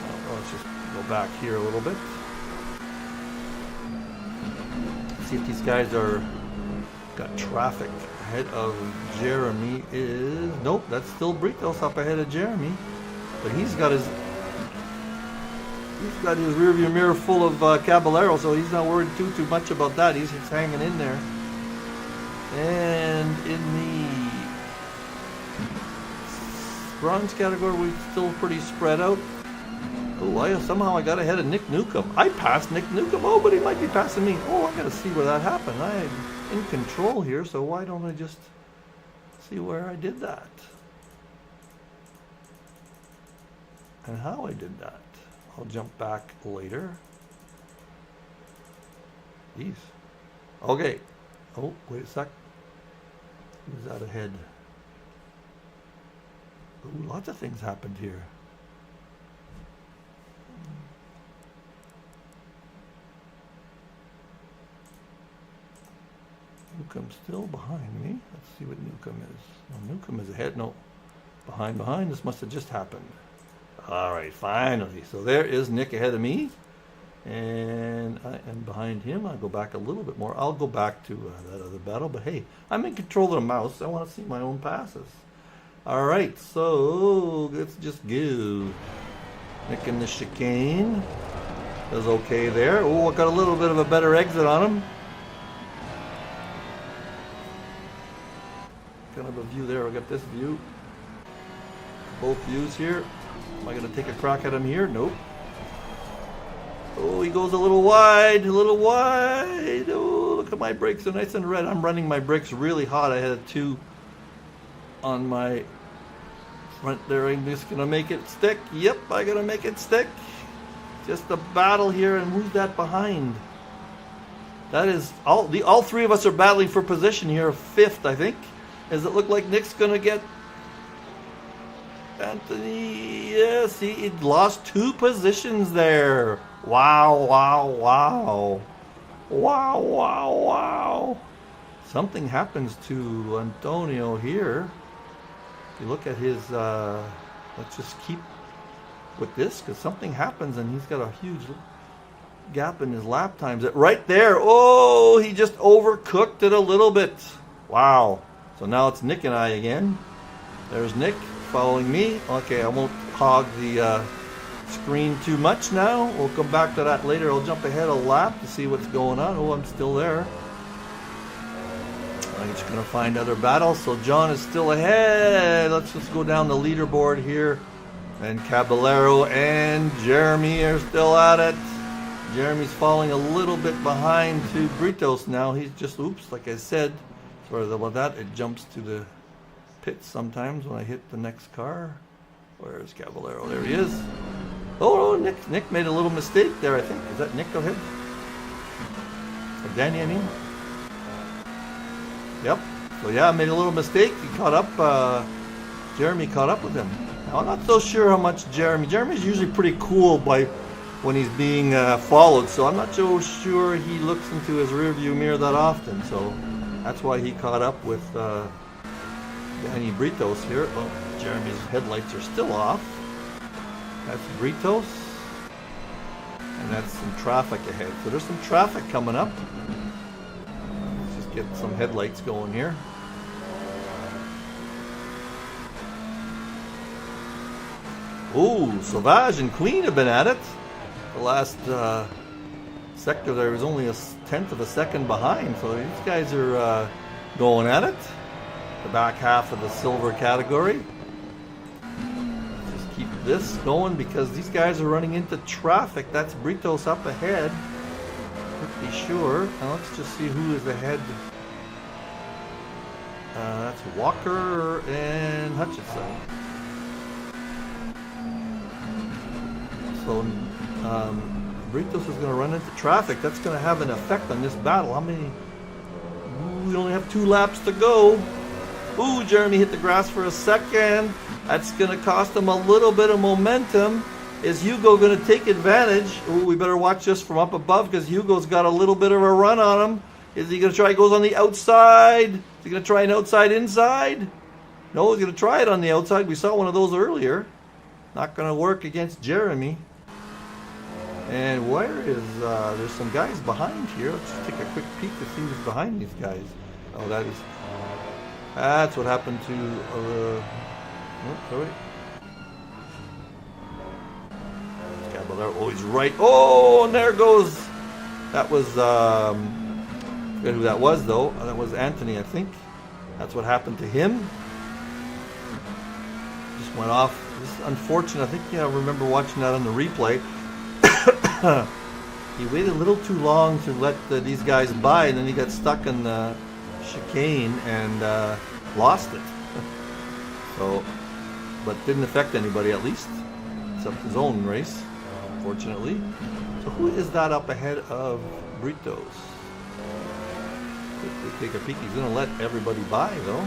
Oh, let's just go back here a little bit. See if these guys are... Got traffic ahead of Jeremy is... Nope, that's still Britos up ahead of Jeremy. But he's got his rearview mirror full of Caballero, so he's not worried too much about that. He's just hanging in there. And in the bronze category, we're still pretty spread out. Oh, somehow I got ahead of Nick Newcomb. I passed Nick Newcomb. Oh, but he might be passing me. Oh, I got to see where that happened. I'm in control here, so why don't I just see where I did that? And how I did that. I'll jump back later. Jeez. Okay. Oh, wait a sec. Who's that ahead? Ooh, lots of things happened here. Newcomb's still behind me. Let's see what Newcomb is. Oh, Newcomb is ahead. No. Behind. This must have just happened. All right, finally. So there is Nick ahead of me, and I am behind him. I'll go back a little bit more. I'll go back to that other battle, but hey, I'm in control of the mouse. I want to see my own passes. All right, so let's just go. Nick in the chicane. Does okay there. Oh, I got a little bit of a better exit on him. Kind of a view there. I got this view. Both views here. Am I going to take a crack at him here? Nope. Oh, he goes a little wide, Oh, look at my brakes. They're nice and red. I'm running my brakes really hot. I had 2 on my front there. I'm just going to make it stick. Yep, I'm going to make it stick. Just a battle here. And who's that behind? That is all 3 of us are battling for position here. 5th, I think. Does it look like Nick's going to get... Anthony, yes, he lost 2 positions there. Wow. Something happens to Antonio here. If you look at his, let's just keep with this, because something happens and he's got a huge gap in his lap times. Right there, oh, he just overcooked it a little bit. Wow. So now it's Nick and I again. There's Nick following me. Okay, I won't hog the screen too much now. We'll come back to that later. I'll jump ahead a lap to see what's going on. Oh, I'm still there. I'm just going to find other battles. So John is still ahead. Let's just go down the leaderboard here. And Caballero and Jeremy are still at it. Jeremy's falling a little bit behind to Britos now. He's just, oops, like I said. Sorry about that. It jumps to the pits sometimes when I hit the next car. Where's Caballero? There he is. Oh, Nick made a little mistake there, I think. Is that Nick? Go ahead. Or Danny, I mean. Yep. So yeah, I made a little mistake. He caught up. Jeremy caught up with him. Now, I'm not so sure how much Jeremy's usually pretty cool when he's being followed. So I'm not so sure he looks into his rearview mirror that often. So that's why he caught up with Danny Britos here. Well, Jeremy's headlights are still off. That's Britos. And that's some traffic ahead. So there's some traffic coming up. Let's just get some headlights going here. Ooh, Sauvage and Queen have been at it. The last sector there was only a 1/10 of a second behind. So these guys are going at it. The back half of the silver category. Just keep this going because these guys are running into traffic. That's Britos up ahead. Pretty sure. Now let's just see who is ahead. That's Walker and Hutchinson. So Britos is going to run into traffic. That's going to have an effect on this battle. How many? We only have 2 laps to go. Ooh, Jeremy hit the grass for a second. That's going to cost him a little bit of momentum. Is Hugo going to take advantage? Ooh, we better watch this from up above because Hugo's got a little bit of a run on him. Is he going to try? He goes on the outside. Is he going to try an outside inside? No, he's going to try it on the outside. We saw one of those earlier. Not going to work against Jeremy. And where is, there's some guys behind here. Let's just take a quick peek to see who's behind these guys. Oh, that's what happened to, oh, sorry. Oh, he's right. Oh, and there goes. That was, I forget who that was though. That was Anthony, I think. That's what happened to him. Just went off. This is unfortunate. I think, I remember watching that on the replay. He waited a little too long to let these guys by, and then he got stuck in the chicane and lost it. So, but didn't affect anybody at least, except his own race, fortunately. So who is that up ahead of Britos? Quickly take a peek. He's going to let everybody by though.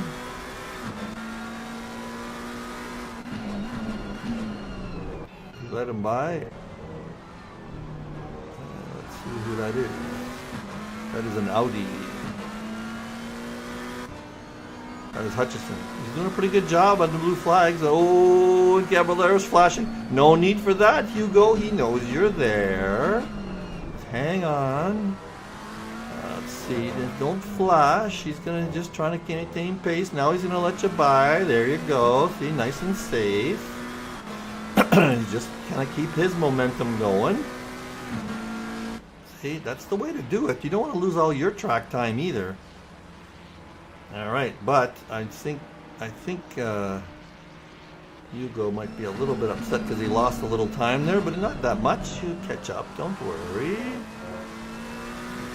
Let him by. Let's see who that is. That is an Audi. That is Hutchison. He's doing a pretty good job on the blue flags. Oh, and Caballero's flashing. No need for that, Hugo. He knows you're there. Hang on. Let's see. Don't flash. He's going to just try to maintain pace. Now he's going to let you by. There you go. See, nice and safe. Just kind of keep his momentum going. See, that's the way to do it. You don't want to lose all your track time either. All right, but I think Hugo might be a little bit upset because he lost a little time there, but not that much. He'll catch up. Don't worry,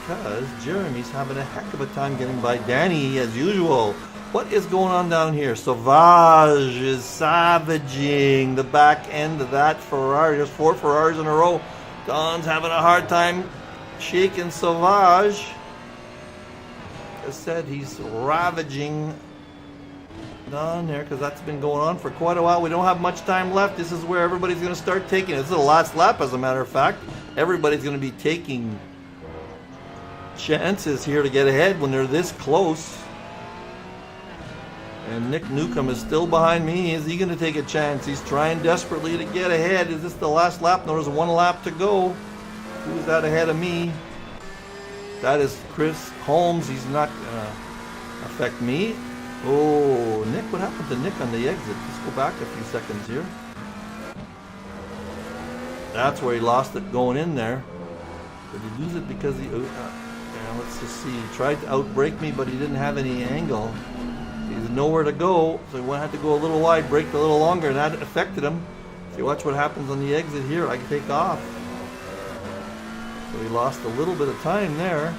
because Jeremy's having a heck of a time getting by Danny as usual. What is going on down here? Sauvage is savaging the back end of that Ferrari. There's 4 Ferraris in a row. Don's having a hard time shaking Sauvage. As I said, he's ravaging down there because that's been going on for quite a while. We don't have much time left. This is where everybody's going to start taking it. This is the last lap, as a matter of fact. Everybody's going to be taking chances here to get ahead when they're this close. And Nick Newcomb is still behind me. Is he going to take a chance? He's trying desperately to get ahead. Is this the last lap? No, there's 1 lap to go. Who's that ahead of me? That is Chris Holmes. He's not going to affect me. Oh, Nick, what happened to Nick on the exit? Let's go back a few seconds here. That's where he lost it going in there. Did he lose it because he... let's just see. He tried to outbrake me, but he didn't have any angle. He's nowhere to go, so he had to go a little wide, brake a little longer, and that affected him. See, watch what happens on the exit here. I can take off. So he lost a little bit of time there.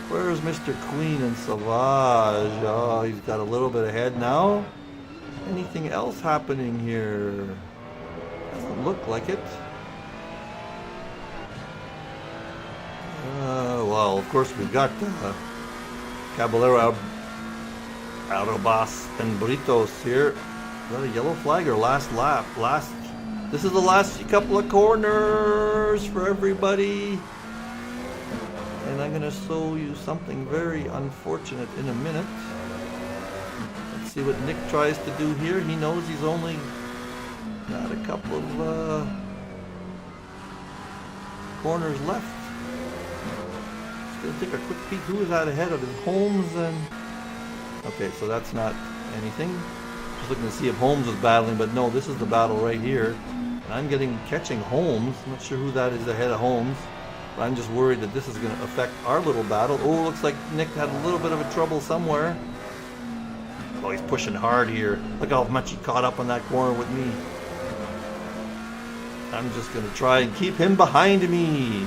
Where's Mr. Queen and Sauvage? Oh, he's got a little bit ahead now. Anything else happening here? Doesn't look like it. Well, of course, we've got Caballero, Aurobas, and Britos here. Is that a yellow flag or last lap? This is the last couple of corners for everybody. And I'm going to show you something very unfortunate in a minute. Let's see what Nick tries to do here. He knows he's only got a couple of corners left. Just going to take a quick peek. Who is that ahead of him? Holmes and... Okay, so that's not anything. Just looking to see if Holmes was battling, but no, this is the battle right here. And I'm catching Holmes. I'm not sure who that is ahead of Holmes. But I'm just worried that this is going to affect our little battle. Oh, looks like Nick had a little bit of a trouble somewhere. Oh, he's pushing hard here. Look how much he caught up on that corner with me. I'm just going to try and keep him behind me.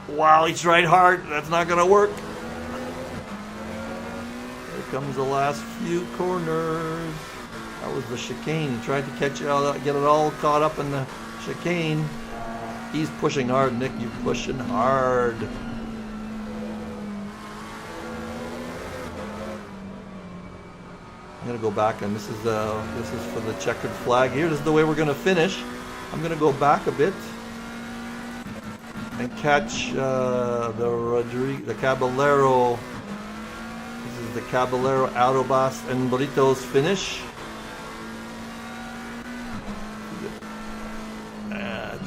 Wow, he tried hard. That's not going to work. Here comes the last few corners. That was the chicane. He tried to catch it all, get it all caught up in the chicane. He's pushing hard, Nick. You're pushing hard. I'm gonna go back, and this is for the checkered flag here. This is the way we're gonna finish. I'm gonna go back a bit and catch the Caballero. This is the Caballero, Autobas, and Burritos finish.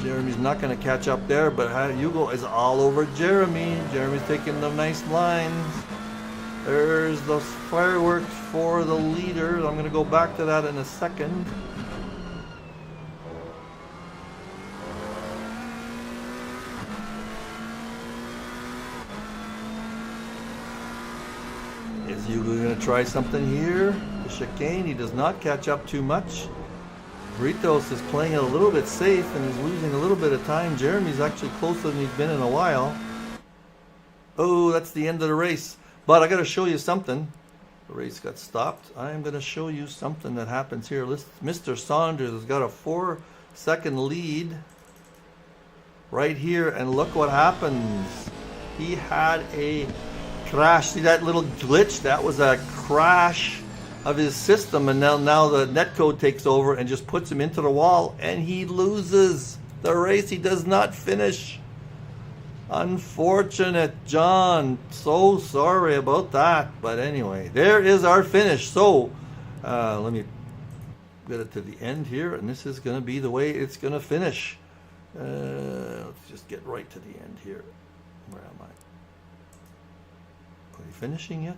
Jeremy's not going to catch up there, but Hugo is all over Jeremy. Jeremy's taking the nice lines. There's the fireworks for the leader. I'm going to go back to that in a second. Is Hugo going to try something here? The chicane, he does not catch up too much. Burritos is playing it a little bit safe and is losing a little bit of time. Jeremy's actually closer than he's been in a while. Oh, that's the end of the race. But I got to show you something. The race got stopped. I'm going to show you something that happens here. Mr. Saunders has got a 4-second lead right here. And look what happens. He had a crash. See that little glitch? That was a crash of his system, and now the netcode takes over and just puts him into the wall, and he loses the race. He does not finish. Unfortunate, John. So sorry about that. But anyway, there is our finish. So let me get it to the end here, and this is going to be the way it's going to finish. Let's just get right to the end here. Where am I? Are we finishing yet?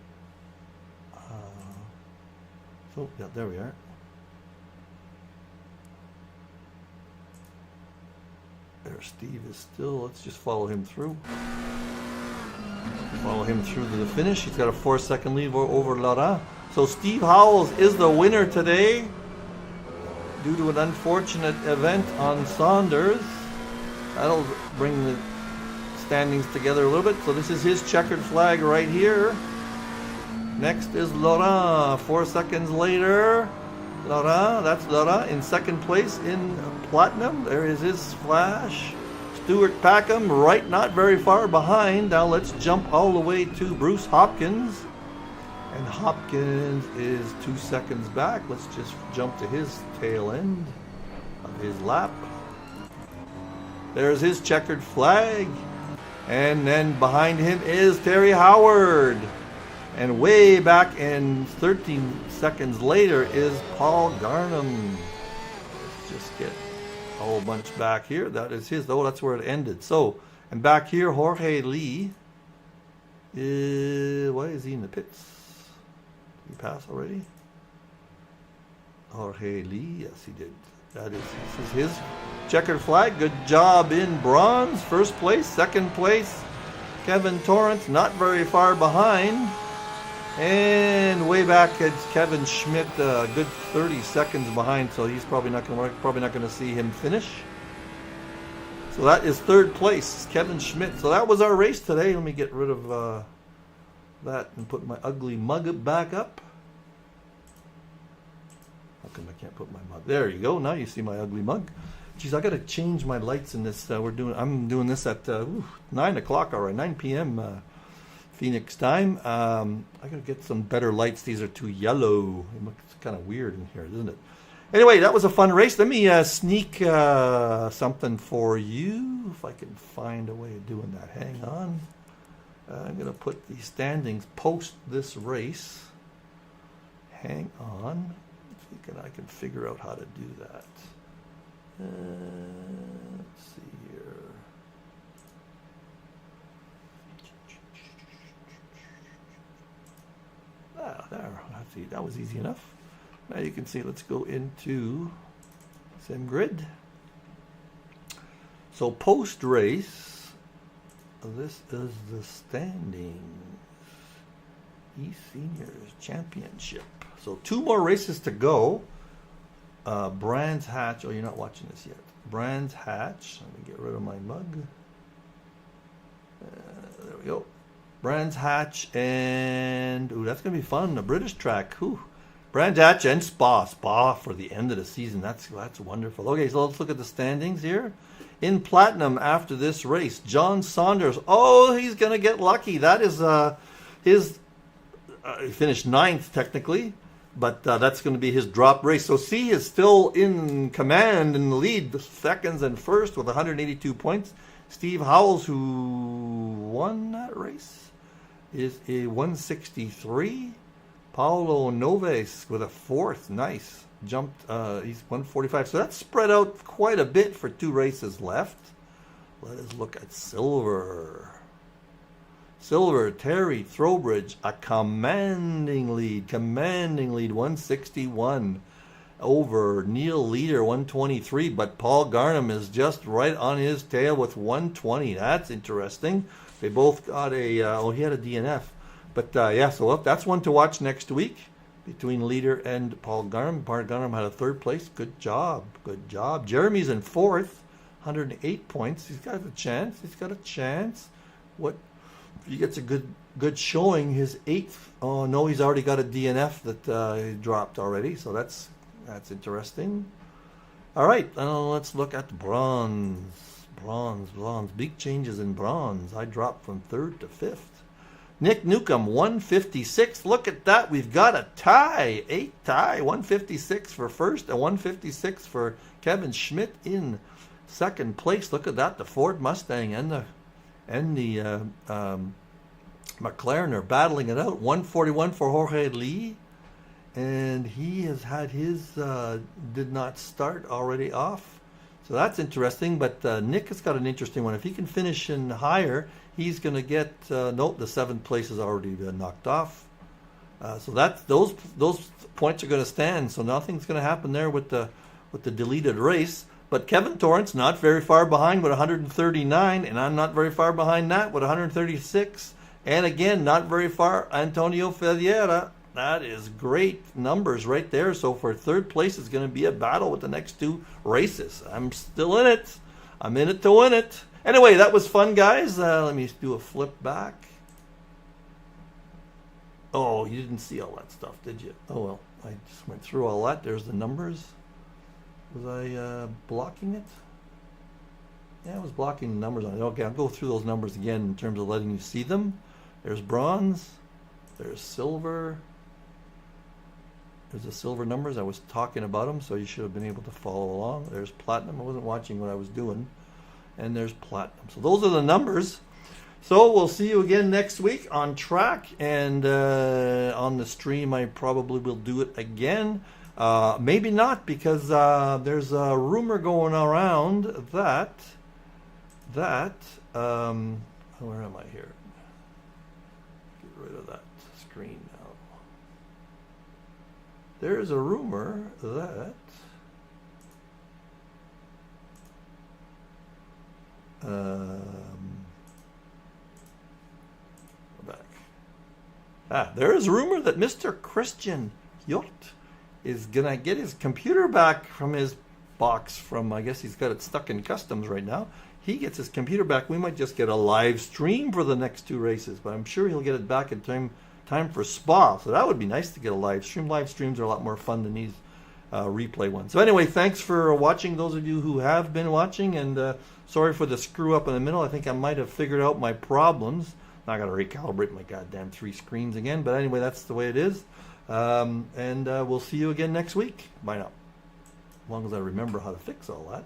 So, yeah, there we are. There, Steve is still. Let's just follow him through. Follow him through to the finish. He's got a 4-second lead over Laurent. So Steve Howells is the winner today due to an unfortunate event on Saunders. That'll bring the standings together a little bit. So this is his checkered flag right here. Next is Laurent. 4 seconds later, Laurent, that's Laurent in second place in platinum. There is his flash. Stuart Packham, right, not very far behind. Now let's jump all the way to Bruce Hopkins. And Hopkins is 2 seconds back. Let's just jump to his tail end of his lap. There's his checkered flag. And then behind him is Terry Howard. And way back in 13 seconds later is Paul Garnham. Let's just get a whole bunch back here. That is his. Oh, that's where it ended. So, and back here, Jorge Lee. Why is he in the pits? Did he pass already? Jorge Lee, yes, he did. This is his checkered flag. Good job in bronze. First place, second place. Kevin Torrance, not very far behind. And way back it's Kevin Schmidt, a good 30 seconds behind, so he's probably not going to see him finish. So that is third place, Kevin Schmidt. So that was our race today. Let me get rid of that and put my ugly mug back up. How come I can't put my mug? There you go. Now you see my ugly mug. Geez, I got to change my lights in this. I'm doing this at 9 o'clock. All right, 9 p.m. Phoenix time. I gotta get some better lights. These are too yellow. It looks kind of weird in here, doesn't it? Anyway, that was a fun race. Let me sneak something for you, if I can find a way of doing that. Hang on. I'm gonna put the standings post this race. Hang on. I can figure out how to do that. Let's see here. There, let's see, that was easy enough. Now you can see, let's go into SimGrid. So post race, this is the standings. eSenior Championship. So 2 more races to go. Brands Hatch, oh, you're not watching this yet. Brands Hatch, let me get rid of my mug. There we go. Brands Hatch and, ooh, that's going to be fun. The British track. Ooh. Brands Hatch and Spa for the end of the season. That's wonderful. Okay, so let's look at the standings here. in platinum after this race. John Saunders. Oh, he's going to get lucky. That is his... he finished 9th technically, but that's going to be his drop race. So C is still in command in the lead, the seconds and first with 182 points. Steve Howells, who won that race, is a 163. Paulo Noves with a 4th. Nice. Jumped, he's 145. So that's spread out quite a bit for 2 races left. Let us look at silver. Silver, Terry Throwbridge, a commanding lead, 161 over Neil Leader, 123, but Paul Garnham is just right on his tail with 120. That's interesting. They both got a, he had a DNF. But yeah, so that's one to watch next week between Leader and Paul Garnham. Paul Garnham had a 3rd place. Good job. Good job. Jeremy's in 4th, 108 points. He's got a chance. He's got a chance. What? If he gets a good showing, his 8th. Oh no, he's already got a DNF that he dropped already. So that's interesting. All right, let's look at the bronze. Bronze. Big changes in bronze. I dropped from 3rd to 5th. Nick Newcomb, 156. Look at that. We've got a tie. 8 tie. 156 for first and 156 for Kevin Schmidt in 2nd place. Look at that. The Ford Mustang and the McLaren are battling it out. 141 for Jorge Lee. And he has had his did not start already off. So that's interesting. But Nick has got an interesting one. If he can finish in higher, he's going to get, nope, the 7th place has already been knocked off. So that's those points are going to stand. So nothing's going to happen there with the deleted race. But Kevin Torrance not very far behind with 139, and I'm not very far behind that with 136. And again, not very far, Antonio Ferreira. That is great numbers right there. So for 3rd place, it's going to be a battle with the next 2 races. I'm still in it. I'm in it to win it. Anyway, that was fun, guys. Let me do a flip back. Oh, you didn't see all that stuff, did you? Oh, well, I just went through all that. There's the numbers. Was I blocking it? Yeah, I was blocking the numbers on it. Okay, I'll go through those numbers again in terms of letting you see them. There's bronze. There's silver. There's the silver numbers. I was talking about them, so you should have been able to follow along. There's platinum. I wasn't watching what I was doing. And there's platinum. So those are the numbers. So we'll see you again next week on track. And on the stream, I probably will do it again. Maybe not, because there's a rumor going around that where am I here? Get rid of that screen now. There's a rumor that there is a rumor that Mr. Christian Hjort is gonna get his computer back from his box from, I guess he's got it stuck in customs right now. He gets his computer back. We might just get a live stream for the next 2 races, but I'm sure he'll get it back in time for Spa. So that would be nice to get a live stream. Live streams are a lot more fun than these replay ones. So anyway, thanks for watching, those of you who have been watching, and sorry for the screw up in the middle. I think I might have figured out my problems. Now I got to recalibrate my goddamn 3 screens again, but anyway, that's the way it is. And we'll see you again next week. Bye now. As long as I remember how to fix all that.